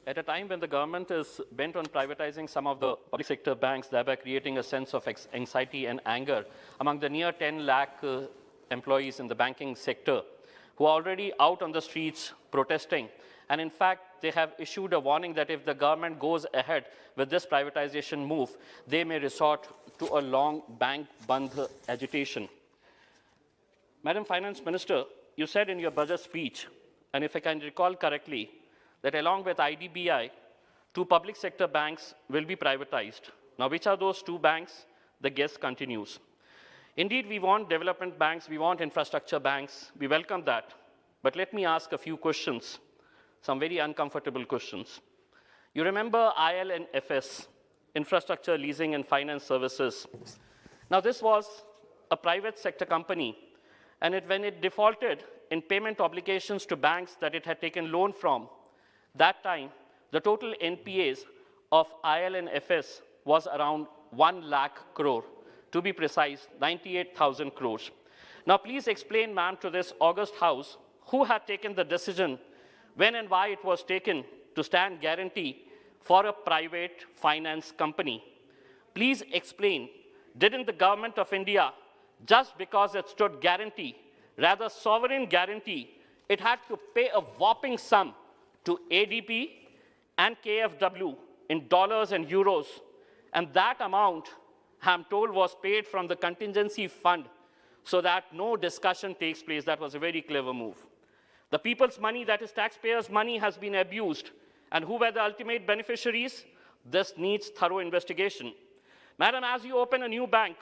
At a time when the government is bent on privatizing some of the public sector banks, thereby creating a sense of anxiety and anger among the near 10 lakh employees in the banking sector who are already out on the streets protesting, and in fact, they have issued a warning that if the government goes ahead with this privatization move, they may resort to a long bank bandh agitation. Madam Finance Minister, you said in your budget speech, and if I can recall correctly, that along with IDBI, 2 public sector banks will be privatized. Now, which are those 2 banks? The guess continues. Indeed, we want development banks, we want infrastructure banks, we welcome that. But let me ask a few questions, some very uncomfortable questions. You remember IL&FS, Infrastructure Leasing and Finance Services. Now, this was a private sector company, and when it defaulted in payment obligations to banks that it had taken loan from, that time, the total NPAs of IL&FS was around 1 lakh crore. To be precise, 98,000 crores. Now, please explain, ma'am, to this august House, who had taken the decision, when and why it was taken to stand guarantee for a private finance company. Please explain, didn't the government of India, just because it stood guarantee, rather sovereign guarantee, it had to pay a whopping sum to ADP and KFW in dollars and euros, and that amount, I'm told, was paid from the contingency fund so that no discussion takes place. That was a very clever move. The people's money, that is taxpayers' money, has been abused. And who were the ultimate beneficiaries? This needs thorough investigation. Madam, as you open a new bank,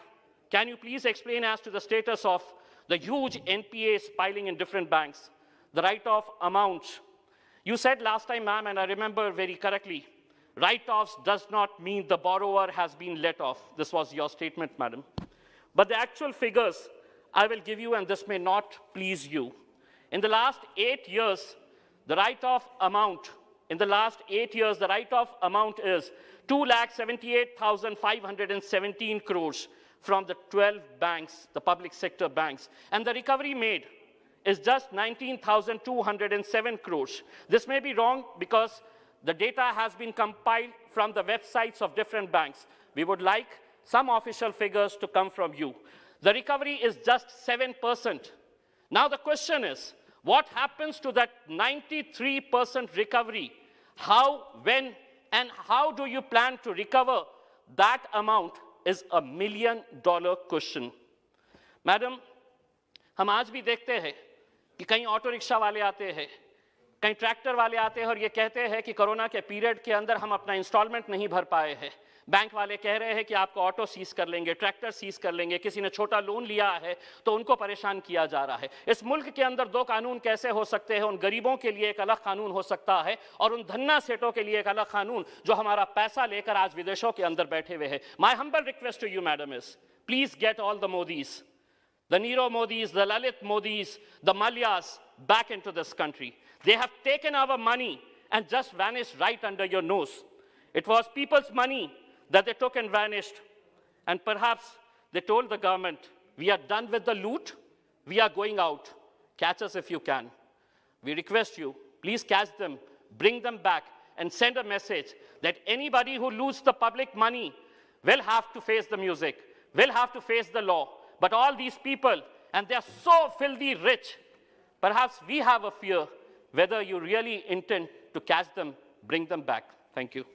can you please explain as to the status of the huge NPAs piling in different banks, the write-off amounts? You said last time, ma'am, and I remember very correctly, write-offs does not mean the borrower has been let off. This was your statement, madam. But the actual figures I will give you, and this may not please you. In the last 8 years, the write-off amount, is 2,78,517 crores from the 12 banks, the public sector banks. And the recovery made is just 19,207 crores. This may be wrong because the data has been compiled from the websites of different banks. We would like some official figures to come from you. The recovery is just 7%. Now the question is, what happens to that 93% recovery? How, when, and how do you plan to recover that amount is $1 million question. Madam, हम आज भी देखते हैं कि कई auto rickshaw वाले आते हैं, कई ट्रैक्टर वाले आते हैं और ये कहते हैं कि कोरोना के पीरियड के अंदर हम अपना इंस्टॉलमेंट नहीं भर पाए हैं। बैंक वाले कह रहे हैं कि आपको ऑटो सीज कर लेंगे, ट्रैक्टर सीज कर लेंगे, किसी ने छोटा लोन लिया है तो उनको परेशान किया जा रहा है। इस मुल्क के अंदर 2 कानून कैसे हो सकते हैं? उन गरीबों के लिए एक अलग कानून हो सकता है और उन धन्ना सेठों के लिए एक अलग कानून जो हमारा पैसा लेकर आज विदेशों के अंदर बैठे हुए हैं। My humble request to you madam is, please get all the Modis, the Niro Modis, the Lalit Modis, the Malyas back into this country. They have taken our money and just vanished right under your nose. It was people's money that they took and vanished. And perhaps they told the government, we are done with the loot, we are going out. Catch us if you can. We request you, please catch them, bring them back, and send a message that anybody who loses the public money will have to face the music, will have to face the law. But all these people, and they are so filthy rich, perhaps we have a fear whether you really intend to catch them, bring them back. Thank you.